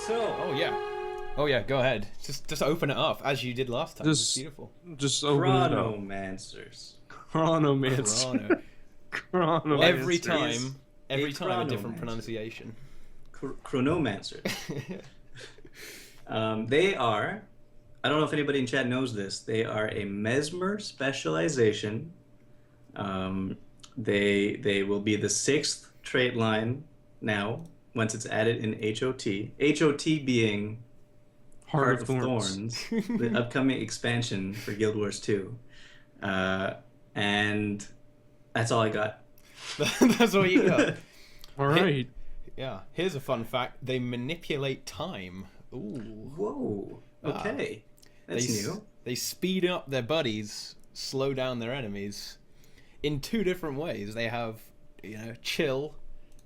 So, Oh yeah, go ahead. Just open it up as you did last time. It's beautiful. Just open it up. Chronomancers. Chronomancer. Chrono. Chronomancer. Every time a different chronomancer. pronunciation. Chronomancers. They are, I don't know if anybody in chat knows this, they are a mesmer specialization. They will be the 6th trait line now, once it's added in HOT. HOT being Heart of Thorns. the upcoming expansion for Guild Wars 2. And that's all I got. That's all you got. All right. Yeah. Here's a fun fact: they manipulate time. Ooh. Whoa. Okay. That's new. They speed up their buddies, slow down their enemies, in 2 different ways. They have, chill,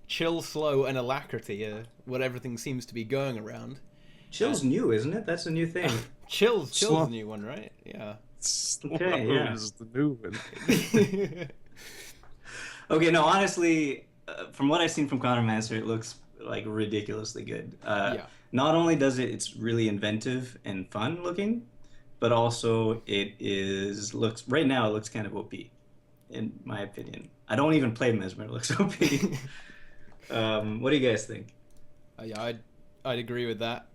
slow, and alacrity. What everything seems to be going around. Chill's new, isn't it? That's a new thing. Chill's Slow. the new one, right? Yeah. Okay, yeah. Is the new one. Okay, no, honestly, from what I've seen from Chronomancer, it looks like ridiculously good. Yeah. Not only does it's really inventive and fun looking, but also looks right now it looks kind of OP, in my opinion. I don't even play Mesmer; it looks OP. What do you guys think? Yeah, I'd agree with that.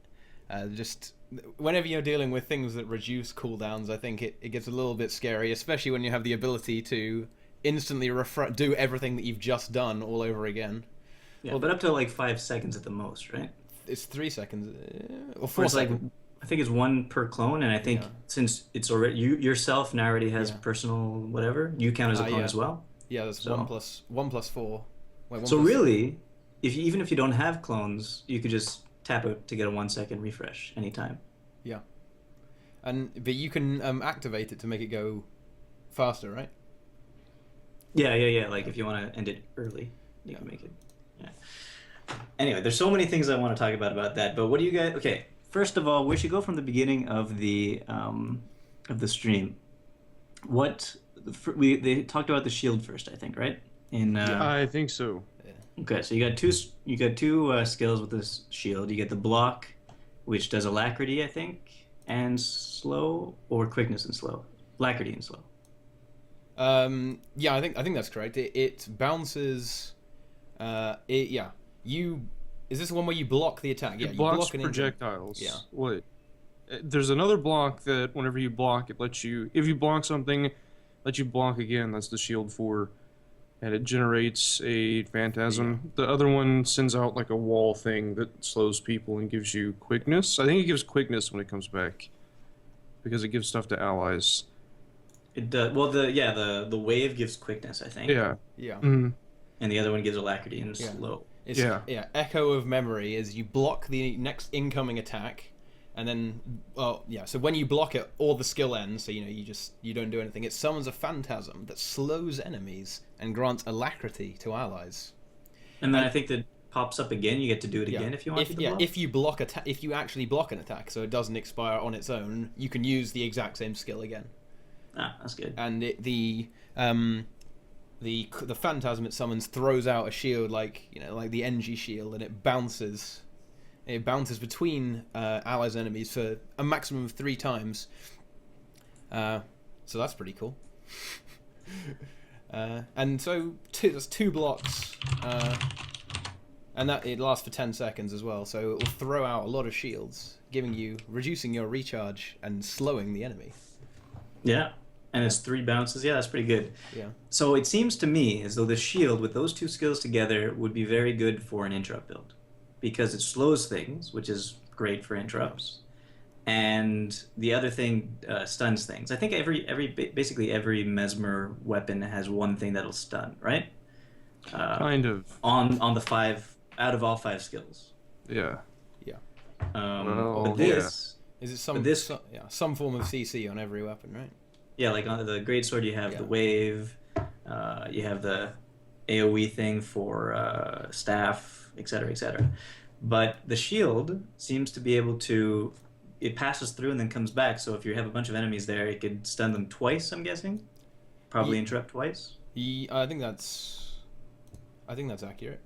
Just whenever you're dealing with things that reduce cooldowns, I think it gets a little bit scary, especially when you have the ability to instantly do everything that you've just done all over again. Yeah, well, but up to like 5 seconds at the most, right? It's 3 seconds or Or 4 it's like, seconds. I think it's 1 per clone, and I think since it's already you yourself now already has personal whatever, you count as a clone as well. Yeah, that's 1 plus 4. Wait, So really, even if you don't have clones, you could just tap it to get a 1 second refresh anytime. Yeah, but you can activate it to make it go faster, right? Yeah. Like if you want to end it early, you can make it. Yeah. Anyway, there's so many things I want to talk about that. But what do you guys? Okay, first of all, we should go from the beginning of the stream. They talked about the shield first, I think, right? I think so. Okay, so you got two skills with this shield. You get the block, which does alacrity, I think, and slow, or quickness and slow. Alacrity and slow. Yeah, I think that's correct. It bounces. Is this the one where you block the attack? Yeah, It you blocks block an projectiles. Yeah. What? There's another block that whenever you block, it lets you. If you block something, lets you block again. That's the shield 4, and it generates a phantasm. Yeah. The other one sends out like a wall thing that slows people and gives you quickness. I think it gives quickness when it comes back, because it gives stuff to allies. It does. Well, the wave gives quickness, I think. Yeah. Yeah. Mm-hmm. And the other one gives alacrity and slow. Echo of memory is you block the next incoming attack, and then so when you block it, all the skill ends. So you don't do anything. It summons a phantasm that slows enemies and grants alacrity to allies. And then I think that pops up again. You get to do it again if you want to. Yeah, if you actually block an attack, so it doesn't expire on its own, you can use the exact same skill again. Ah, that's good. And the phantasm it summons throws out a shield like the NG shield, and it bounces between allies and enemies for a maximum of 3 times. So that's pretty cool. And so there's 2 blocks, and that it lasts for 10 seconds as well. So it will throw out a lot of shields, reducing your recharge and slowing the enemy. Yeah. And it's 3 bounces. Yeah, that's pretty good. Yeah. So it seems to me as though the shield with those 2 skills together would be very good for an interrupt build, because it slows things, which is great for interrupts, and the other thing stuns things. I think basically every mesmer weapon has one thing that'll stun, right? Kind of. On the 5 out of all 5 skills. Yeah. Yeah. But this is it some form of CC on every weapon, right? Yeah, like on the greatsword you have the wave, you have the AoE thing for staff, etc., etc. But the shield seems to be able to, it passes through and then comes back. So if you have a bunch of enemies there, it could stun them twice, I'm guessing. Probably interrupt twice. I think that's accurate.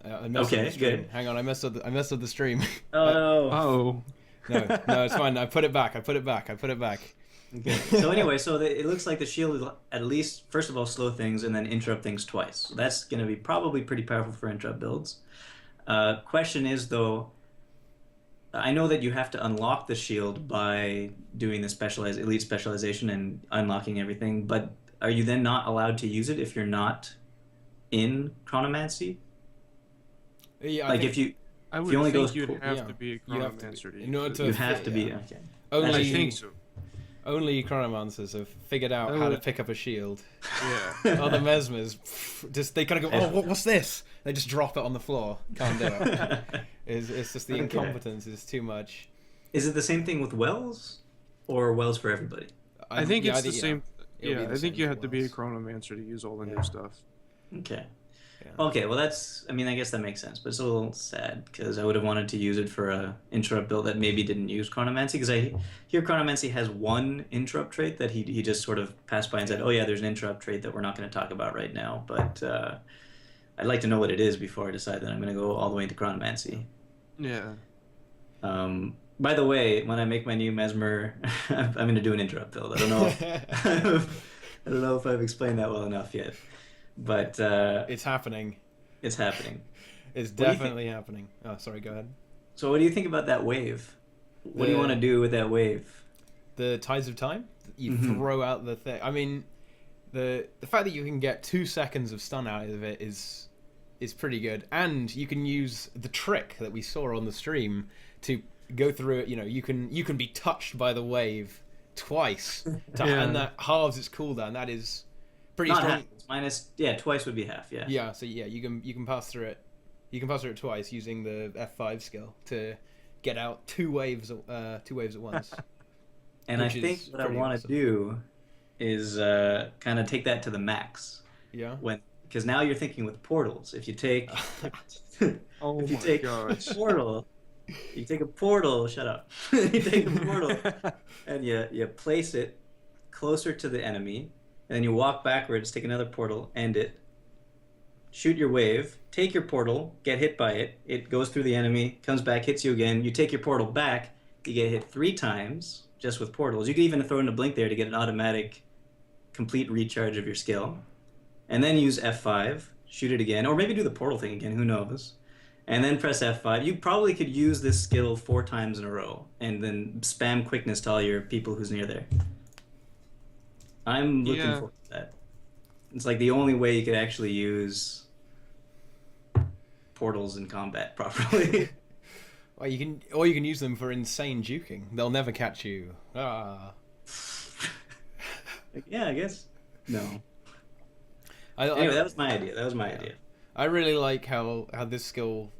I messed up Okay, the stream. good. Hang on, I messed up the stream. Oh no. Oh. No, it's fine. I put it back. Okay. So anyway, it looks like the shield will at least, first of all, slow things and then interrupt things twice. So that's going to be probably pretty powerful for interrupt builds. Question is, though, I know that you have to unlock the shield by doing the elite specialization and unlocking everything, but are you then not allowed to use it if you're not in Chronomancy? Yeah, Like if you would only think goes you'd cool- have yeah. to be a You have to Chronomancer be. to In order use to it. you have to be yeah. okay. Only I think so. Only Chronomancers have figured out how to pick up a shield. Yeah. Other Mesmers, they kind of go, oh, what's this? They just drop it on the floor. Can't do it. It's just the Okay. incompetence is too much. Is it the same thing with Wells, or Wells for everybody? I think yeah, it's the same. It'll be Yeah, the I think same you for have to be a Wells. Chronomancer to use all the Yeah. new stuff. Okay. Yeah. Okay, well I guess that makes sense, but it's a little sad because I would have wanted to use it for a interrupt build that maybe didn't use Chronomancy, because I hear Chronomancy has one interrupt trait that he just sort of passed by and said, oh yeah, there's an interrupt trait that we're not going to talk about right now, but I'd like to know what it is before I decide that I'm going to go all the way into Chronomancy. Yeah. By the way, when I make my new Mesmer, I'm going to do an interrupt build. I don't know I don't know if I've explained that well enough yet. But It's happening. it's happening. It's do you think- definitely happening. Oh, sorry, go ahead. So what do you think about that wave? What do you want to do with that wave? The Tides of Time? You Mhm. throw out the thing. I mean, the fact that you can get 2 seconds of stun out of it is pretty good. And you can use the trick that we saw on the stream to go through it. You know, you can be touched by the wave twice, Yeah. and that halves its cooldown. That is pretty Not strong. half. It's minus, twice would be half, yeah. Yeah, so yeah, you can pass through it. You can pass through it twice using the F5 skill to get out 2 waves at once. And I Which is think what I pretty want to awesome. do is kind of take that to the max. Yeah. Because now you're thinking with portals. If you take Oh if you my take gosh. a portal, you take a portal. Shut up. You take a portal and you place it closer to the enemy, and then you walk backwards, take another portal, end it, shoot your wave, take your portal, get hit by it. It goes through the enemy, comes back, hits you again. You take your portal back. You get hit 3 times just with portals. You could even throw in a blink there to get an automatic complete recharge of your skill. And then use F5, shoot it again, or maybe do the portal thing again, who knows. And then press F5. You probably could use this skill 4 times in a row, and then spam quickness to all your people who's near there. I'm looking Yeah. forward to that. It's like the only way you could actually use portals in combat properly. Or you can use them for insane juking. They'll never catch you. Ah. Yeah, I guess. No. I Anyway, that was my idea. I really like how this skill.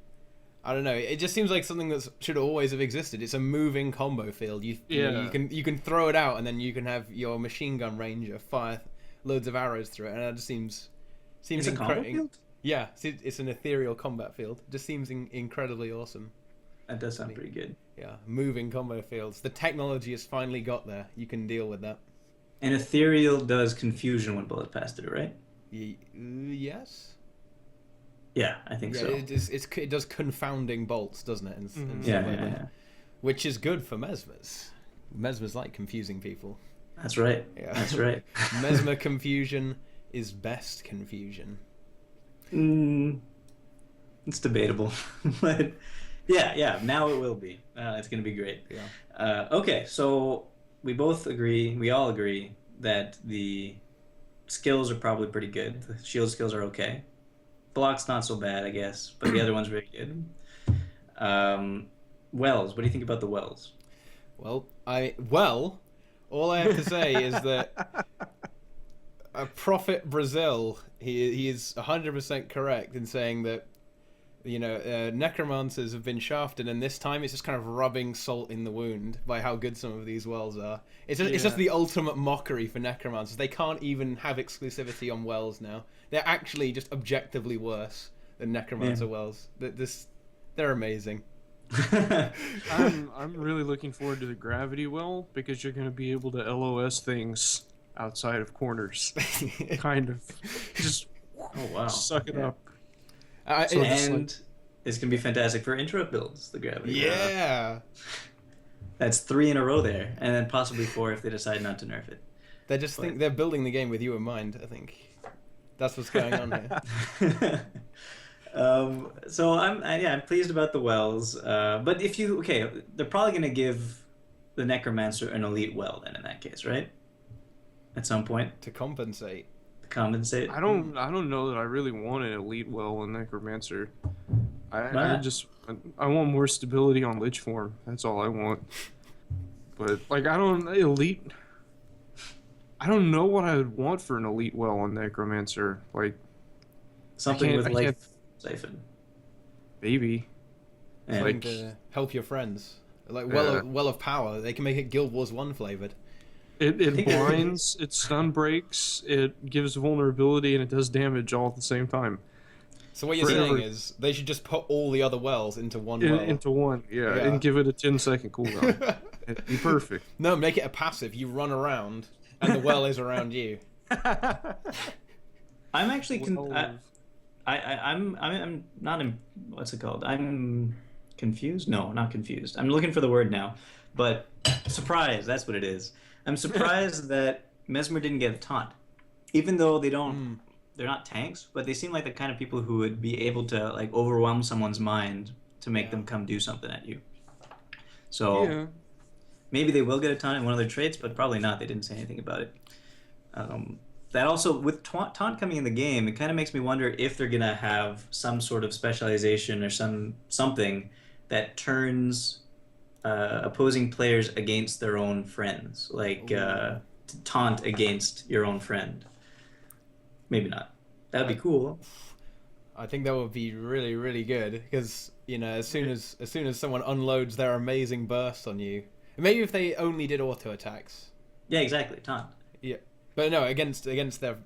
I don't know. It just seems like something that should always have existed. It's a moving combo field. You know, Yeah. you can throw it out, and then you can have your machine gun ranger fire loads of arrows through it, and that just seems It's a combo field? Yeah, it's an ethereal combat field. It just seems incredibly awesome. That does sound pretty good. Yeah, moving combo fields. The technology has finally got there. You can deal with that. And ethereal does confusion when bullets pass through, right? Yes. Yeah, I think Yeah, so. it does confounding bolts, doesn't it? And Mhm. stuff Yeah, like yeah, that. yeah. Which is good for Mesmers. Mesmers like confusing people. That's right. Yeah. That's right. Mesmer confusion is best confusion. It's debatable, but yeah. Now it will be. It's going to be great. Yeah. Okay, so we all agree that the skills are probably pretty good. The shield skills are okay. Block's not so bad, I guess, but the other one's very good. Wells, what do you think about the wells? Well, all I have to say is that Prophet Brazil, he is 100% correct in saying that, you know, necromancers have been shafted, and this time it's just kind of rubbing salt in the wound by how good some of these wells are. It's just the ultimate mockery for necromancers. They can't even have exclusivity on wells now. They're actually just objectively worse than necromancer wells. They're amazing. I'm really looking forward to the gravity well, because you're going to be able to LOS things outside of corners. Kind of. Just Oh wow. suck it up. So it's And it's going to be fantastic for interrupt builds, the gravity well. Yeah. That's 3 in a row there, and then possibly 4 if they decide not to nerf it. They just think they're building the game with you in mind, I think. That's what's going on here. So I'm pleased about the wells. But they're probably going to give the Necromancer an elite well then in that case, right? At some point To compensate. compensate. I don't know that I really want an elite well in Necromancer. I want more stability on Lich form. That's all I want. But like I don't know what I would want for an elite well on Necromancer. Like Something with life siphon. Maybe. Yeah. Like to help your friends. Like well of power. They can make it Guild Wars 1 flavored. It blinds, it stun breaks, it gives vulnerability, and it does damage all at the same time. So what you're saying is they should just put all the other wells into one well. Into one, yeah, and give it a 10-second cooldown. It'd be perfect. No, make it a passive. You run around, and the well is around you. I'm actually I'm not what's it called? I'm confused? No, not confused. I'm looking for the word now. But surprised, that's what it is. I'm surprised that Mesmer didn't get a taunt. Even though they're not tanks, but they seem like the kind of people who would be able to like overwhelm someone's mind to make them come do something at you. So maybe they will get a taunt in one of their traits, but probably not. They didn't say anything about it. That also, with taunt coming in the game, it kind of makes me wonder if they're going to have some sort of specialization or something that turns opposing players against their own friends, like taunt against your own friend. Maybe not. That'd be cool. I think that would be really, really good because as soon as someone unloads their amazing burst on you, maybe if they only did auto attacks. Yeah, exactly. Taunt. Yeah, but no, against their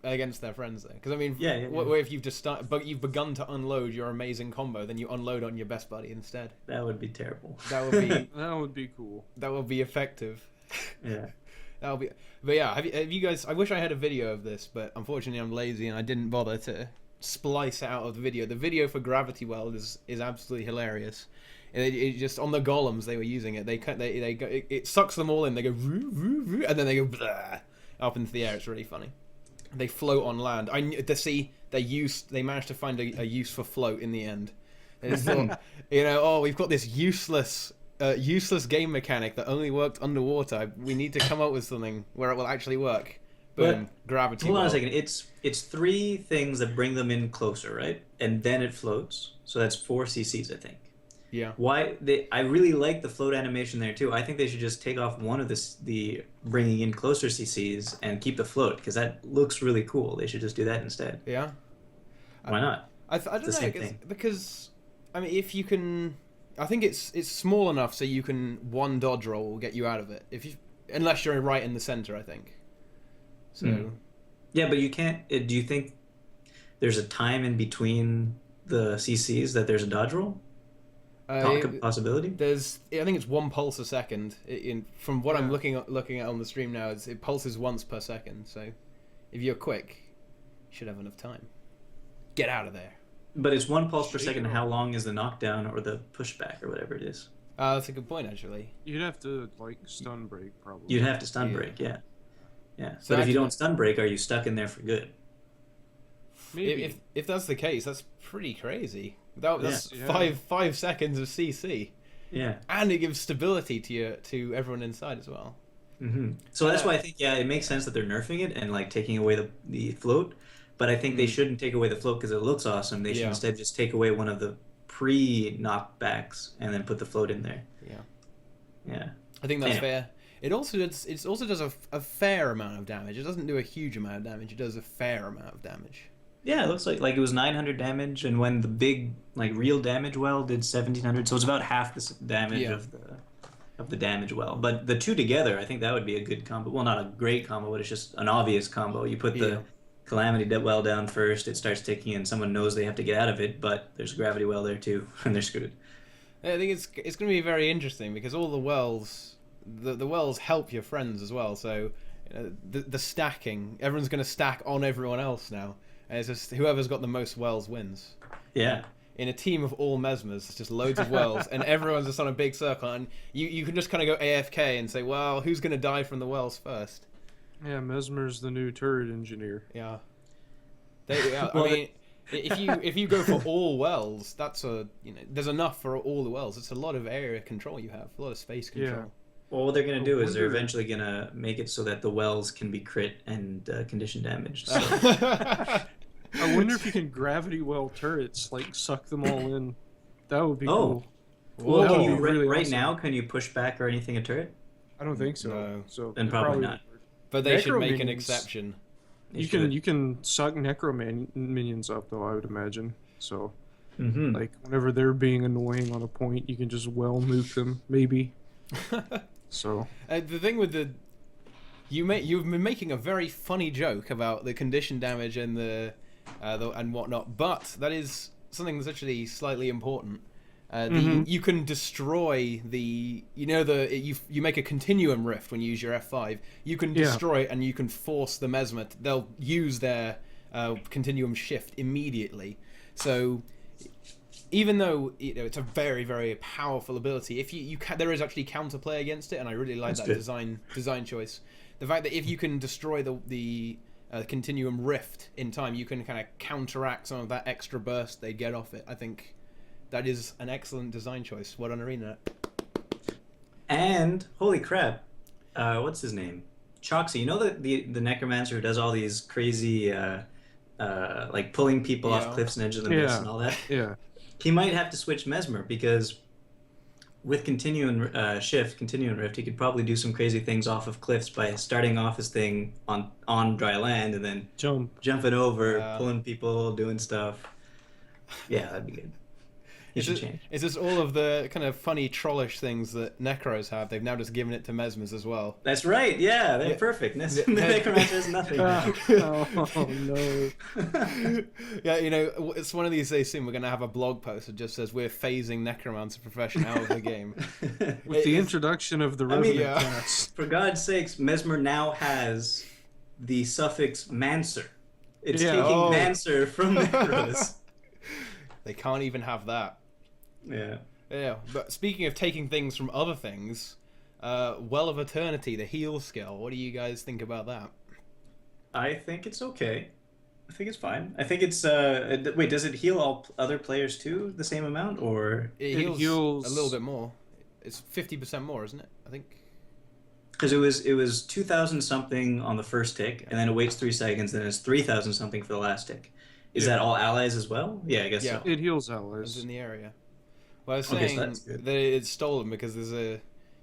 friends though. Because I mean, what if you've just but you've begun to unload your amazing combo, then you unload on your best buddy instead. That would be terrible. That would be that would be cool. That would be effective. Yeah. That'll be. But yeah, have you guys? I wish I had a video of this, but unfortunately I'm lazy and I didn't bother to splice it out of the video. The video for Gravity Well is absolutely hilarious. It just on the golems they were using it. They go, it sucks them all in. They go roo, roo, roo, and then they go blah, up into the air. It's really funny. They float on land. They managed to find a use for float in the end. They just thought, we've got this useless game mechanic that only worked underwater. We need to come up with something where it will actually work. Boom, gravity. Hold on a second. It's 3 things that bring them in closer, right? And then it floats. So that's 4 CCs, I think. Yeah. I really like the float animation there too. I think they should just take off one of the bringing in closer CCs and keep the float because that looks really cool. They should just do that instead. Yeah. Why not? I don't know because I mean if you can. I think it's small enough so you can one dodge roll will get you out of it unless you're right in the center. I think. So. Yeah, but you can't. Do you think there's a time in between the CCs that there's a dodge roll? Possibility? I think it's 1 pulse a second. From what I'm looking at on the stream now, it pulses once per second. So if you're quick, you should have enough time. Get out of there. But it's 1 pulse per second. How long is the knockdown or the pushback or whatever it is? That's a good point, actually. You'd have to stun break probably. You'd have to stun break, yeah. So but if you don't stun break, are you stuck in there for good? Maybe. If that's the case, that's pretty crazy. That's 5 seconds of CC. Yeah. And it gives stability to everyone inside as well. Mm-hmm. So that's why I think it makes sense that they're nerfing it and taking away the float. But I think they shouldn't take away the float because it looks awesome. They should instead just take away one of the pre-knockbacks and then put the float in there. Yeah. Yeah. I think that's fair. It also does a fair amount of damage. It doesn't do a huge amount of damage. It does a fair amount of damage. Yeah, it looks like it was 900 damage, and when the big real damage well did 1700, so it's about half the damage of the damage well. But the two together, I think that would be a good combo. Well, not a great combo, but it's just an obvious combo. You put the Calamity well down first, it starts ticking, and someone knows they have to get out of it, but there's a Gravity well there too, and they're screwed. I think it's going to be very interesting because all the wells, the wells help your friends as well. So the stacking, everyone's going to stack on everyone else now. And it's just whoever's got the most wells wins. Yeah. In a team of all Mesmers, it's just loads of wells, and everyone's just on a big circle, and you can just kind of go AFK and say, well, who's going to die from the wells first? Yeah, Mesmer's the new turret engineer. Yeah. I mean, if you go for all wells, there's enough for all the wells. It's a lot of area control you have, a lot of space control. Yeah. Well, what they're going to do is they're eventually going to make it so that the wells can be crit and condition damaged. So. I wonder if you can gravity well turrets, like suck them all in. That would be cool. Well, can you really right awesome. now? Can you push back or anything a turret? I don't think so. No. So then probably not. But they should make an exception. You can suck minions up though, I would imagine. So, like whenever they're being annoying on a point, you can just well nuke them, maybe. So the thing with you've been making a very funny joke about the condition damage and and whatnot, but that is something that's actually slightly important. You can destroy you make a continuum rift when you use your F5. You can destroy it, and you can force the Mesmer. They'll use their continuum shift immediately. So even though it's a very, very powerful ability, if there is actually counterplay against it, and I really like that design choice. The fact that if you can destroy the continuum rift in time, you can kind of counteract some of that extra burst they get off it. I think that is an excellent design choice. What on ArenaNet? And holy crap, what's his name? Choxy. You know the necromancer who does all these crazy like pulling people off cliffs and edge of the mist and all that? Yeah. He might have to switch Mesmer because with continuum rift, he could probably do some crazy things off of cliffs by starting off his thing on dry land and then jumping over, pulling people, doing stuff. Yeah, that'd be good. Is this all of the kind of funny trollish things that Necros have? They've now just given it to Mesmers as well. That's right. Yeah, they're perfect. The Necromancer has nothing. Oh no. Yeah, it's one of these days soon we're going to have a blog post that just says we're phasing Necromancer profession out of the game. With the introduction of the Revenant class. For God's sakes, Mesmer now has the suffix Mancer. It's taking Mancer from Necros. They can't even have that. Yeah, but speaking of taking things from other things, Well of Eternity, the heal skill, what do you guys think about that? I think it's okay. I think it's fine. I think it's wait, does it heal all other players too the same amount, or it heals a little bit more? It's 50% more, isn't it? I think. Because it was 2,000 something on the first tick, and then it waits 3 seconds, and then it's 3,000 something for the last tick. Is that all allies as well? Yeah, I guess so. It heals allies. It's in the area. Well, I was saying that it's stolen because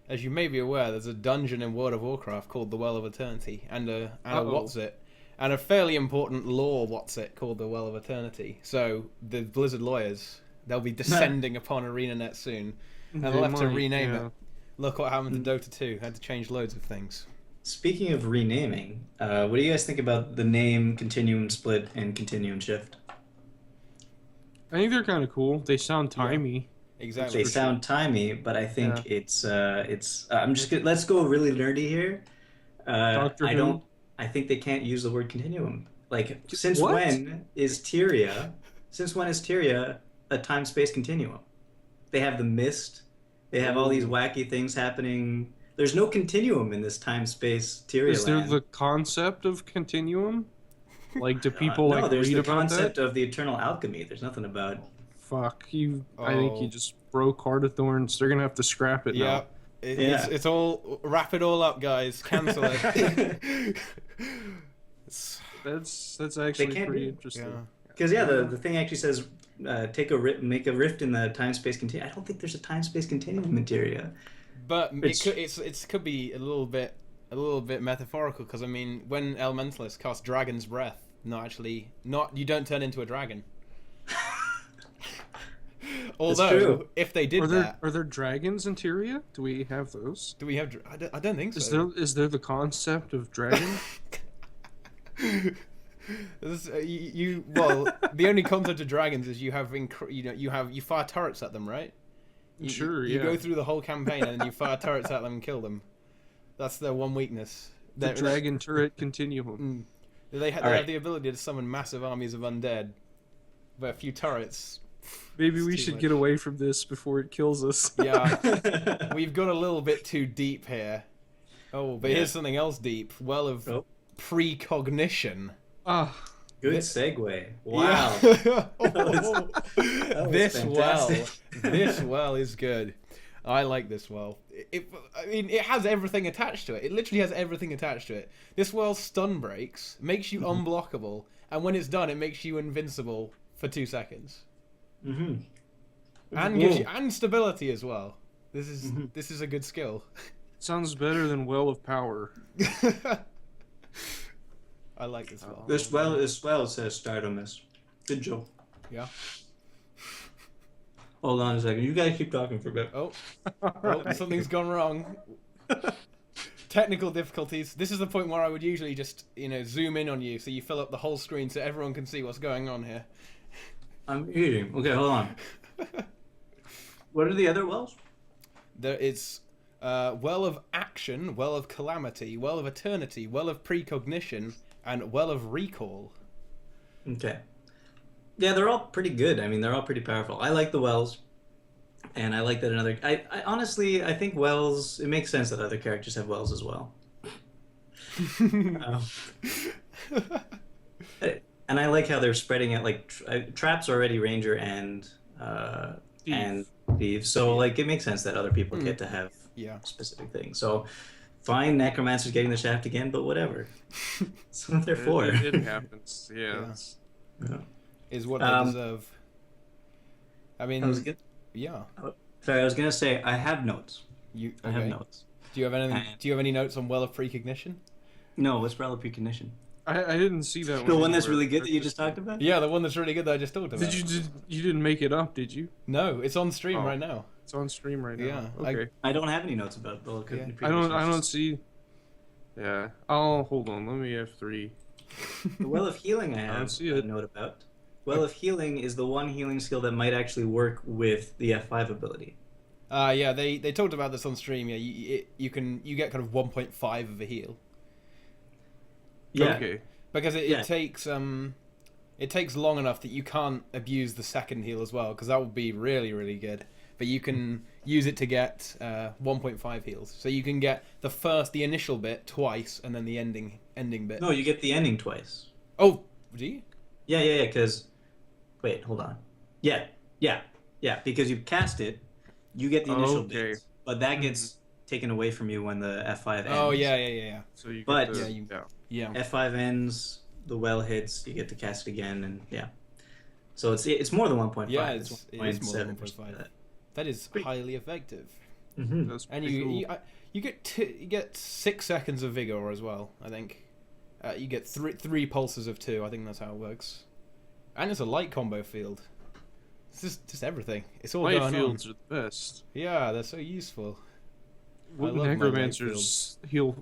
as you may be aware, there's a dungeon in World of Warcraft called the Well of Eternity, and a what's it, and a fairly important lore what's it called the Well of Eternity. So the Blizzard lawyers, they'll be descending upon ArenaNet soon, and they'll have to rename it. Look what happened to Dota 2. Had to change loads of things. Speaking of renaming, what do you guys think about the name Continuum Split and Continuum Shift? I think they're kind of cool. They sound timey. Yeah. Exactly. They sound timey, but I think it's. I'm just gonna, let's go really nerdy here. I think they can't use the word continuum. Like, since when is Tyria a time-space continuum? They have the mist. They have all these wacky things happening. There's no continuum in this time-space Tyria land. Is there the concept of continuum? Like, do people read about that? No, there's the concept of the eternal alchemy. There's nothing about. Fuck you! I think you just broke Heart of Thorns. They're gonna have to scrap it now. It's all wrap it all up, guys. Cancel it. That's actually pretty interesting. Because the thing actually says make a rift in the time space continuum. I don't think there's a time space continuum in Tyria. But it could be a little bit metaphorical, because I mean, when Elementalists cast Dragon's Breath, you don't turn into a dragon. Although, if they did are there dragons in Tyria? Do we have those? Do we have? I don't think so. Is there the concept of dragon? The only concept of dragons is you fire turrets at them, right? You go through the whole campaign and you fire turrets at them and kill them. That's their one weakness. The dragon turret continuum. They have the ability to summon massive armies of undead. but a few turrets. Maybe we too should much. get away from this before it kills us. Yeah, we've got a little bit too deep here. Oh, but here's something else deep. Well of precognition. Ah, Good This- segue. Wow. Yeah. That was This well, fantastic. this well is good. I like this well. I mean, it has everything attached to it. It literally has everything attached to it. This well stun breaks, makes you unblockable, and when it's done, it makes you invincible for 2 seconds, and gives you and stability as well. This is a good skill. sounds better than Well of Power. I like this well. This well says Stardomus. Good job. Yeah. Hold on a second. You guys keep talking for a bit. Oh, something's gone wrong. Technical difficulties. This is the point where I would usually just, zoom in on you so you fill up the whole screen so everyone can see what's going on here. I'm eating. Okay, hold on. What are the other wells? There is Well of Action, Well of Calamity, Well of Eternity, Well of Precognition, and Well of Recall. Okay. Yeah, they're all pretty good. I mean, they're all pretty powerful. I like the wells, and I like that another. I honestly, I think wells. It makes sense that other characters have wells as well. And I like how they're spreading it. Like traps already ranger and thief. So like it makes sense that other people get to have specific things. So fine, necromancer's getting the shaft again, but whatever. That's what they're for. It happens. Yeah. Is what they deserve. I mean, yeah. Sorry, I was gonna say I have notes. I have notes. Do you have anything? Do you have any notes on Well of Precognition? No, what's Well of Precognition? I didn't see that one. The one that's really good that you just talked about? Yeah, the one that's really good that I just talked about. You didn't make it up, did you? No, it's on stream right now. It's on stream right now. Yeah. Okay. I don't have any notes about Well of Precognition. I don't see. Yeah. I'll hold on. Let me F3. The Well of Healing I have a note about. Well of Healing is the one healing skill that might actually work with the F5 ability. Yeah, they talked about this on stream. Yeah, you get kind of 1.5 of a heal. Yeah. Okay. Because it takes long enough that you can't abuse the second heal as well, because that would be really, really good. But you can use it to get 1.5 heals. So you can get the initial bit twice, and then the ending bit. No, you get the ending twice. Oh, do you? Yeah, because... Wait, hold on. Yeah, because you cast it, you get the initial bit, but that gets taken away from you when the F5 ends. Oh, yeah. So you but F5 ends, the well hits, you get to cast it again, and so it's more than 1.5. Yeah, it is more than 1.5. That is highly effective. Mm-hmm. That's And cool. you get 6 seconds of vigor as well. I think you get three pulses of 2. I think that's how it works. And it's a light combo field. It's just everything. It's all light going fields on. are the best. Yeah, they're so useful. Necromancer's heal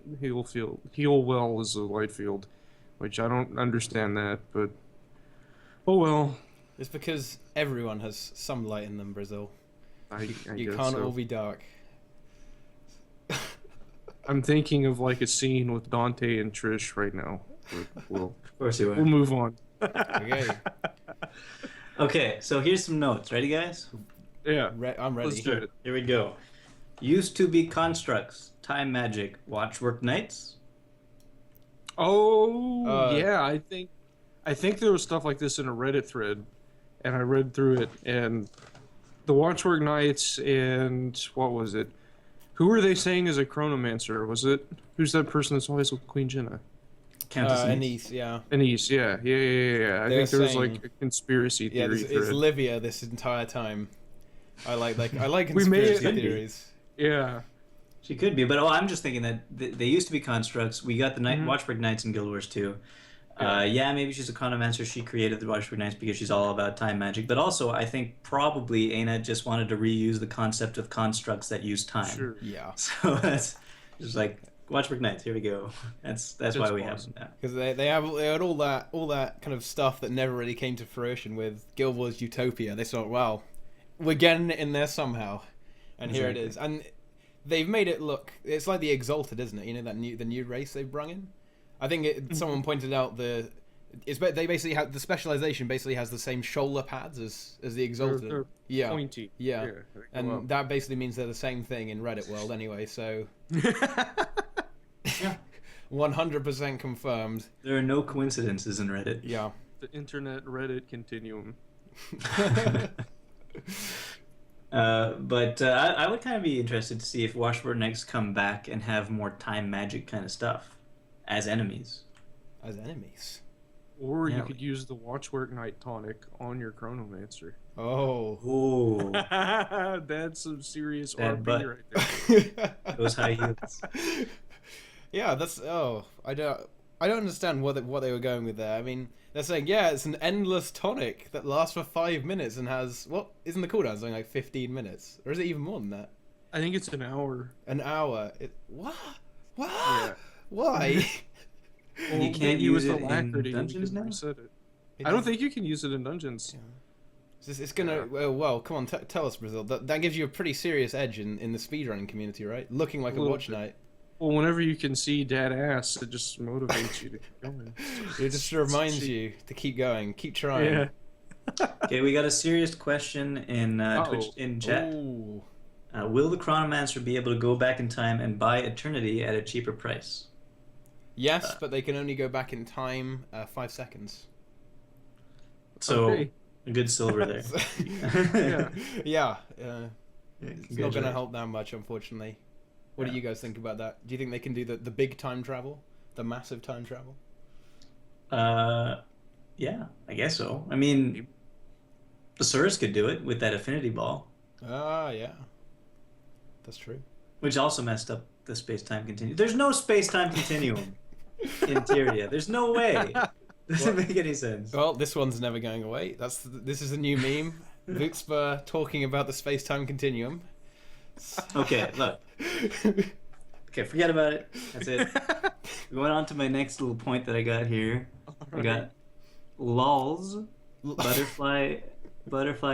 well is a light field, which I don't understand that, but oh well. It's because everyone has some light in them, Brazil. I You guess can't so. all be dark. I'm thinking of like a scene with Dante and Trish right now. But Of course you are. we'll move on. Okay. Okay, so here's some notes. Ready, guys? Yeah. I'm ready. Let's do it. Here we go. Used to be constructs, time magic, watchwork knights. Oh, yeah. I think there was stuff like this in a Reddit thread, and I read through it, and the Watchwork Knights and what was it? Who were they saying is a Chronomancer? Was it who's that person that's always with Queen Jenna? Countess Anise, yeah. Anise, yeah. I They're think there was saying- like a conspiracy Yeah, theory it's thread. Livia this entire time. I like We made it- conspiracy theories. Yeah. She could be, but I'm just thinking that they used to be constructs. We got the Watchwork Knights in Guild Wars 2. Maybe she's a Chronomancer. She created the Watchwork Knights because she's all about time magic. But also, I think probably Aina just wanted to reuse the concept of constructs that use time. Sure. Yeah. So that's just like Watchwork Knights. Here we go. That's why we have them now. Because they had all that kind of stuff that never really came to fruition with Guild Wars Utopia. They thought, well, we're getting it in there somehow, and here it is. And they've made it look. It's like the Exalted, isn't it? You know the new race they've brung in. I think someone pointed out the They basically have the specialization. Basically, has the same shoulder pads as the Exalted. They're yeah, pointy. yeah, they go and up. that basically means they're the same thing in Reddit world anyway. So, Yeah. 100% confirmed. There are no coincidences in Reddit. Yeah. The internet Reddit continuum. But I would kind of be interested to see if Washburn X come back and have more time magic kind of stuff as enemies. As enemies. Or Yeah, you could use the Watchwork Night tonic on your Chronomancer. Oh. Ooh, That's some serious That RP butt. right there. those high heels. Yeah, that's I don't understand what they were going with there. I mean, they're saying it's an endless tonic that lasts for 5 minutes and has isn't the cooldown something like 15 minutes, or is it even more than that? I think it's an hour. An hour. What? Yeah. Why? And you can't use it in alacrity dungeons because we now? said it. I don't think you can use it in dungeons. It's gonna. Well, come on, tell us, Brazil. That gives you a pretty serious edge in the speedrunning community, right? Looking like a Little watch bit. knight. Well, whenever you can see dead ass, it just motivates you to keep going. It just reminds you to keep going, keep trying. Yeah. Okay, we got a serious question in Twitch Uh-oh. in chat. Ooh. Will the Chronomancer be able to go back in time and buy eternity at a cheaper price? Yes, but they can only go back in time 5 seconds. So Okay. a good silver there. Yeah. It's not going to help that much, unfortunately. What do you guys think about that? Do you think they can do the big time travel? The massive time travel? Yeah, I guess so. I mean, the Surus could do it with that affinity ball, Ah, yeah. That's true. which also messed up the space-time continuum. There's no space-time continuum in Tyria. There's no way. Doesn't make any sense. Well, this one's never going away. This is a new meme. Vukspur talking about the space-time continuum. Okay, look. Okay, forget about it. That's it. Going on to my next little point that I got here. I got lols. Butterfly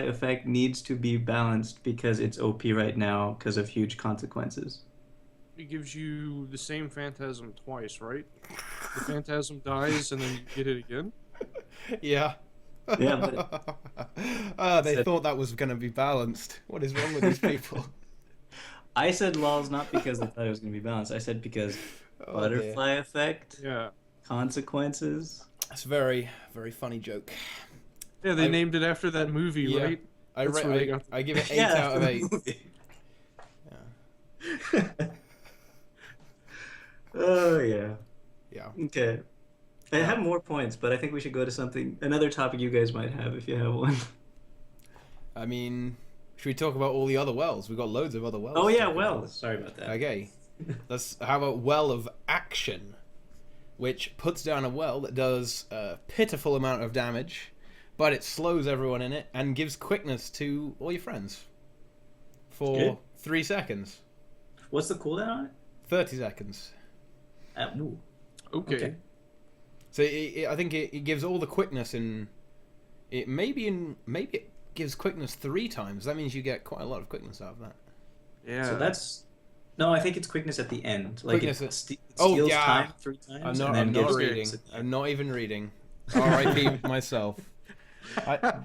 effect needs to be balanced because it's OP right now because of huge consequences. It gives you the same phantasm twice, right? The phantasm dies and then you get it again? Yeah. Yeah, but they thought that was going to be balanced. What is wrong with these people? I said lols not because I thought it was going to be balanced. I said because butterfly effect, Yeah. consequences. That's a very, very funny joke. Yeah, they named it after that movie, right? I That's where they got I give it 8 Yeah, out of 8. Yeah. Oh yeah. Yeah. Okay. I have more points, but I think we should go to another topic you guys might have if you have one. I mean, should we talk about all the other wells? We've got loads of other wells. Oh to yeah, talk well, about. sorry about that. Okay. How about Well of Action, which puts down a well that does a pitiful amount of damage, but it slows everyone in it and gives quickness to all your friends for Good. 3 seconds. What's the cooldown on it? 30 seconds. Ooh. Okay. So I think it gives all the quickness in it. Maybe it gives quickness 3 times. That means you get quite a lot of quickness out of that. Yeah. So that's no. I think it's quickness at the end. Like Quickness it at- steals yeah. time 3 times. I'm and not then gives reading. quickness at the I'm end. not even reading. R.I.P. myself. But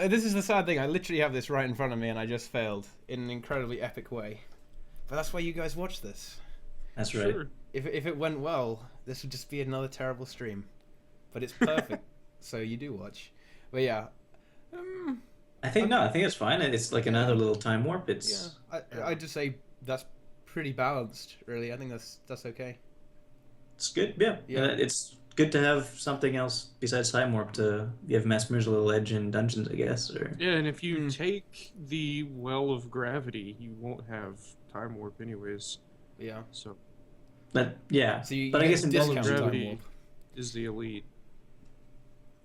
This is the sad thing. I literally have this right in front of me, and I just failed in an incredibly epic way. But that's why you guys watch this. that's right. Sure. If it went well, this would just be another terrible stream. But it's perfect, so you do watch. But yeah, I think it's fine. It's like another little time warp. It's I'd just say that's pretty balanced. Really, I think that's okay. it's good. Yeah. Yeah. It's good to have something else besides time warp to give Mesmer's a little edge in dungeons, I guess. Or Yeah, and if you take the Well of Gravity, you won't have Time Warp anyways. Yeah. So, but yeah. So you but I get guess in discounted dungeons, time Gravity warp. is the elite.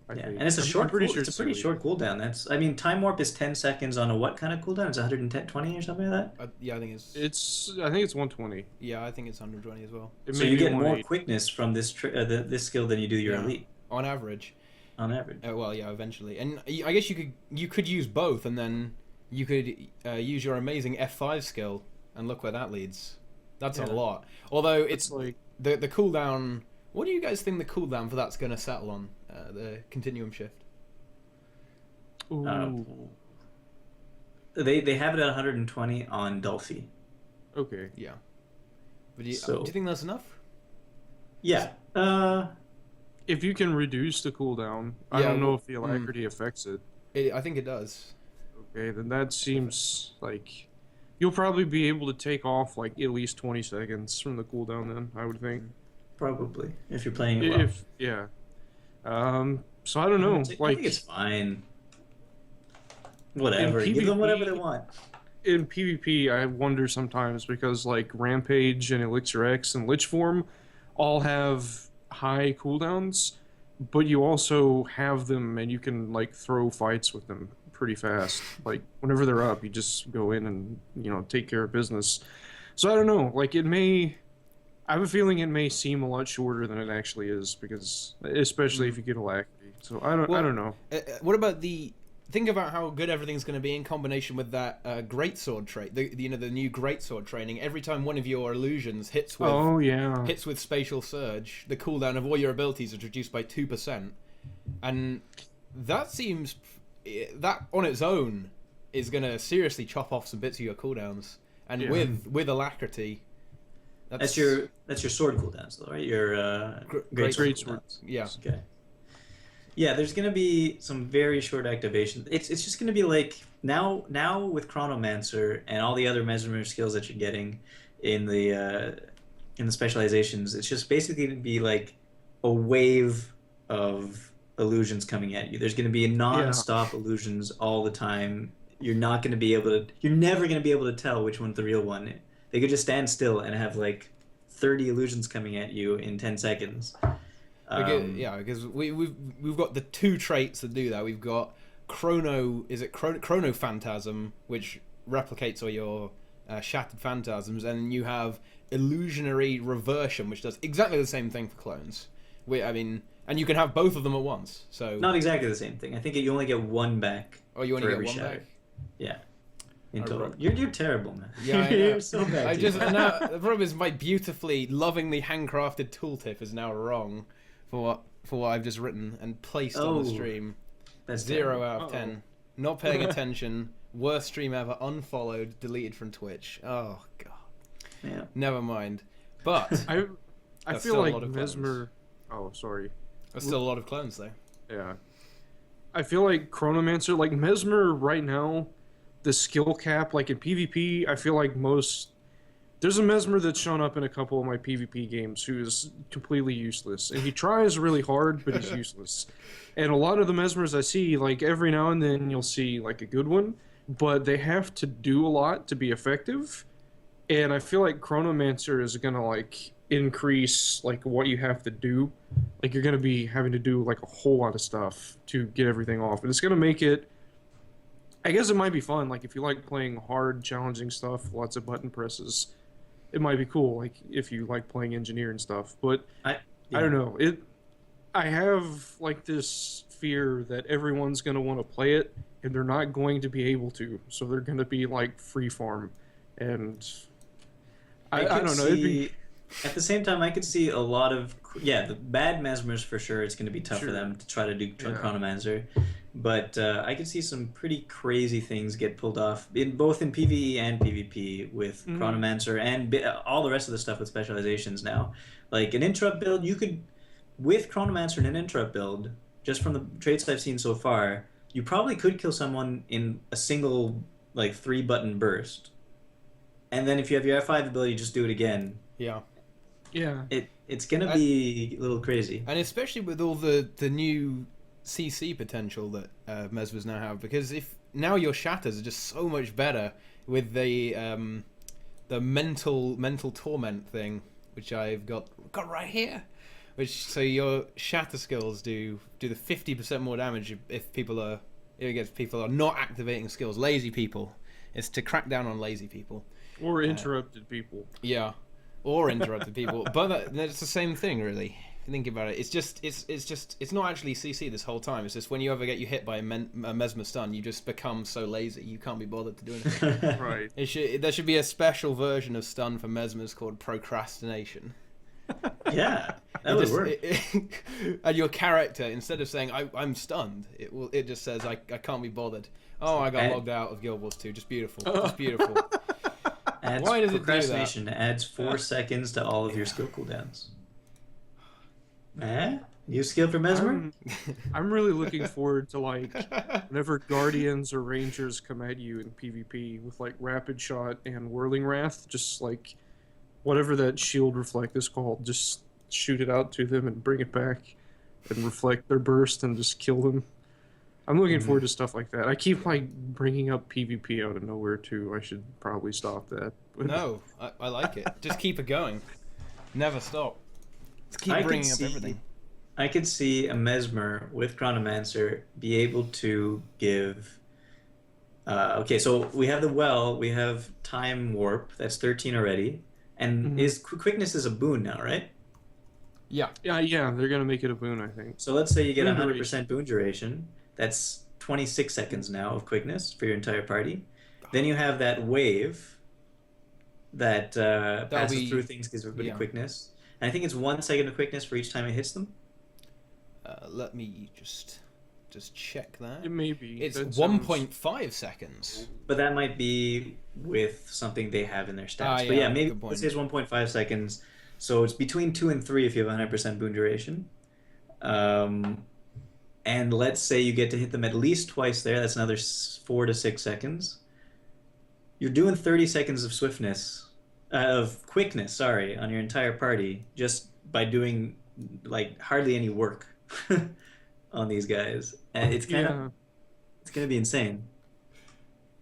I yeah, think. and it's a I'm short. pretty It's sure a pretty elite. short cooldown. I mean, time warp is 10 seconds on a what kind of cooldown? It's 120 or something like that. Yeah, I think it's. I think it's 120. Yeah, I think it's 120 as well. It So may you be get more 180. quickness from this this skill than you do your Yeah. elite On average. on average. Well, yeah, eventually, and I guess you could use both, and then you could use your amazing F5 skill, and look where that leads. That's a Yeah. lot. Although It's like the cooldown. What do you guys think the cooldown for that's going to settle on? the continuum shift? Ooh. They have it at 120 on Dolphy. Okay. Yeah. But do So you think that's enough? yeah. If you can reduce the cooldown, I don't know if the alacrity affects it. I think it does. Okay, then that seems like you'll probably be able to take off like at least 20 seconds from the cooldown. Then I would think. Probably if you're playing it well. Yeah. So I don't know. I think it's fine. Whatever. In Give them whatever PvP they want. In PvP, I wonder sometimes because like Rampage and Elixir X and Lich Form all have high cooldowns, but you also have them and you can like throw fights with them pretty fast. Like whenever they're up, you just go in and take care of business. So I don't know. Like I have a feeling it may seem a lot shorter than it actually is because especially if you get alacrity. So I don't know. What about think about how good everything's going to be in combination with that greatsword trait. The new greatsword training. Every time one of your illusions hits with spatial surge, the cooldown of all your abilities is reduced by 2%, and that seems that on its own is going to seriously chop off some bits of your cooldowns. And with alacrity, that's your sword cooldowns though, right? Your great sword cooldowns. Yeah. Okay. Yeah, there's gonna be some very short activation. It's just gonna be like now with Chronomancer and all the other mesmer skills that you're getting in the specializations. It's just basically gonna be like a wave of illusions coming at you. There's gonna be non-stop illusions all the time. You're never gonna be able to tell which one's the real one. They could just stand still and have like 30 illusions coming at you in 10 seconds. Because we've got the two traits that do that. We've got Chrono Phantasm, which replicates all your shattered phantasms, and you have Illusionary Reversion, which does exactly the same thing for clones. And you can have both of them at once. So not exactly the same thing. I think you only get one back. Oh, you only get one back? Yeah. In total. You're terrible, man. Yeah, you're so bad. The problem is my beautifully, lovingly handcrafted tooltip is now wrong for what I've just written and placed on the stream. That's 0 out of 10. Not paying attention. Worst stream ever. Unfollowed. Deleted from Twitch. Oh god. Yeah. Never mind. But I feel like Mesmer. Oh, sorry. There's still a lot of clones though. Yeah. I feel like Chronomancer, like Mesmer right now, the skill cap, like in PvP, I feel like there's a Mesmer that's shown up in a couple of my PvP games who is completely useless. And he tries really hard, but he's useless. And a lot of the Mesmers I see, like every now and then you'll see like a good one, but they have to do a lot to be effective. And I feel like Chronomancer is going to like increase like what you have to do. Like you're going to be having to do like a whole lot of stuff to get everything off. And it's going to make it, I guess it might be fun. Like if you like playing hard, challenging stuff, lots of button presses, it might be cool, like if you like playing engineer and stuff. But I don't know. I have like this fear that everyone's going to want to play it, and they're not going to be able to. So they're going to be like free farm, and I don't know. At the same time, I could see a lot of the bad mesmers for sure. It's going to be tough for them to try to do Chronomancer. But I could see some pretty crazy things get pulled off both in PvE and PvP with Chronomancer and all the rest of the stuff with specializations now. Like an interrupt build, you could, with Chronomancer and an interrupt build, just from the traits I've seen so far, you probably could kill someone in a single like 3-button burst. And then if you have your F5 ability, just do it again. Yeah. Yeah. It's going to be a little crazy. And especially with all the new CC potential that Mesmers now have, because if now your shatters are just so much better with the mental torment thing, which I've got right here, so your shatter skills do the 50% more damage if people are not activating skills. Lazy people. It's to crack down on lazy people or interrupted people. Yeah, or interrupted people. But that's the same thing, really. Think about it. It's not actually CC this whole time. It's just when you ever get hit by a mesmer stun, you just become so lazy you can't be bothered to do anything. Right. There should be a special version of stun for mesmers called procrastination. Yeah, that would work. And your character, instead of saying I'm stunned, it just says I can't be bothered. Oh, I got logged out of Guild Wars 2. Just beautiful. Just beautiful. Adds Why does it do that? procrastination adds 4 seconds to all of your skill cooldowns. You skill for Mesmer? I'm really looking forward to like whenever Guardians or Rangers come at you in PvP with like Rapid Shot and Whirling Wrath, just like whatever that shield reflect is called, just shoot it out to them and bring it back and reflect their burst and just kill them. I'm looking forward to stuff like that. I keep like bringing up PvP out of nowhere too. I should probably stop that. No, I like it. Just keep it going. Never stop. Just keep bringing up everything. I could see a Mesmer with Chronomancer be able to give... okay, so we have the Well, we have Time Warp, that's 13 already, and Quickness is a boon now, right? Yeah, they're gonna make it a boon, I think. So let's say you get 100% boon duration, that's 26 seconds now of Quickness for your entire party. Then you have that Wave that passes through things, gives everybody Quickness. And I think it's 1 second of Quickness for each time it hits them. Let me just check that. It may be. It's 1.5 seconds. But that might be with something they have in their stats. But yeah, maybe let's say it's 1.5 seconds. So it's between 2 and 3 if you have 100% boon duration. And let's say you get to hit them at least twice there. That's another 4 to 6 seconds. You're doing 30 seconds of quickness, on your entire party just by doing like hardly any work on these guys. And it's gonna be insane.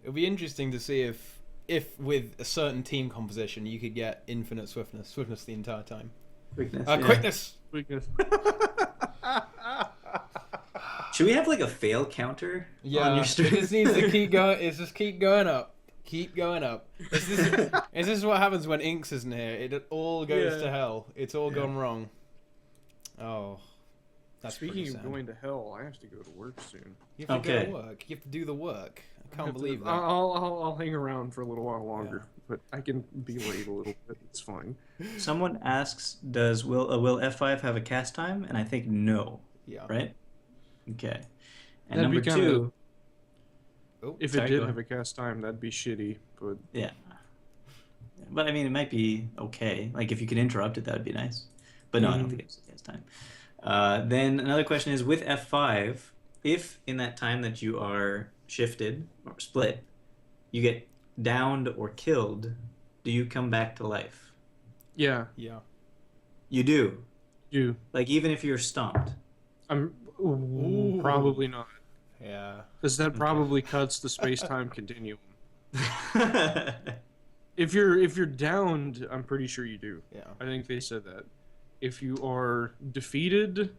It'll be interesting to see if with a certain team composition you could get infinite swiftness the entire time. Quickness. Should we have like a fail counter on your stream? It just needs to keep going. It's just keep going up. Keep going up. This is what happens when Inks isn't here. It all goes to hell. It's all gone wrong. Oh. That's Speaking of going to hell, I have to go to work soon. You have to go to work. You have to do the work. I can't believe that. I'll hang around for a little while longer, but I can be late a little bit. It's fine. Someone asks, will F5 have a cast time? And I think no. Yeah. Right? Okay. And That'd number two... If it did have a cast time, that'd be shitty, but... Yeah. But, I mean, it might be okay. Like, if you could interrupt it, that would be nice. But no, I don't think it's a cast time. Then another question is, with F5, if in that time that you are shifted or split, you get downed or killed, do you come back to life? Yeah. Yeah. You do? You. Like, even if you're stomped? Probably not. Yeah. Because that probably cuts the space-time continuum. If you're downed, I'm pretty sure you do. Yeah. I think they said that. If you are defeated,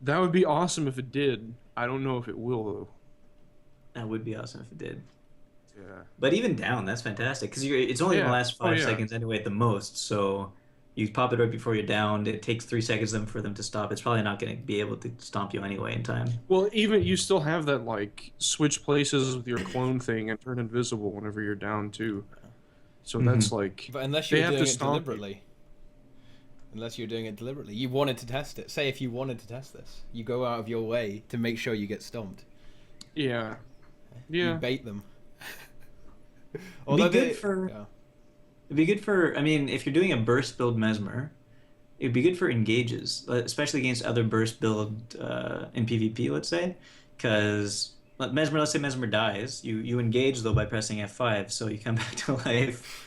that would be awesome if it did. I don't know if it will, though. That would be awesome if it did. Yeah. But even down, that's fantastic. Because it's only going to last 5 seconds anyway at the most. So you pop it right before you're downed. It takes 3 seconds for them to stop. It's probably not going to be able to stomp you anyway in time. Well, even you still have that, like, switch places with your clone thing and turn invisible whenever you're down, too. So that's like... But unless you're doing it deliberately. Unless you're doing it deliberately. You wanted to test it. Say if you wanted to test this. You go out of your way to make sure you get stomped. Yeah. You bait them. It'd be good for... I mean, if you're doing a burst build Mesmer, it'd be good for engages, especially against other burst build in PvP, let's say. Because let's say Mesmer dies. You engage, though, by pressing F5, so you come back to life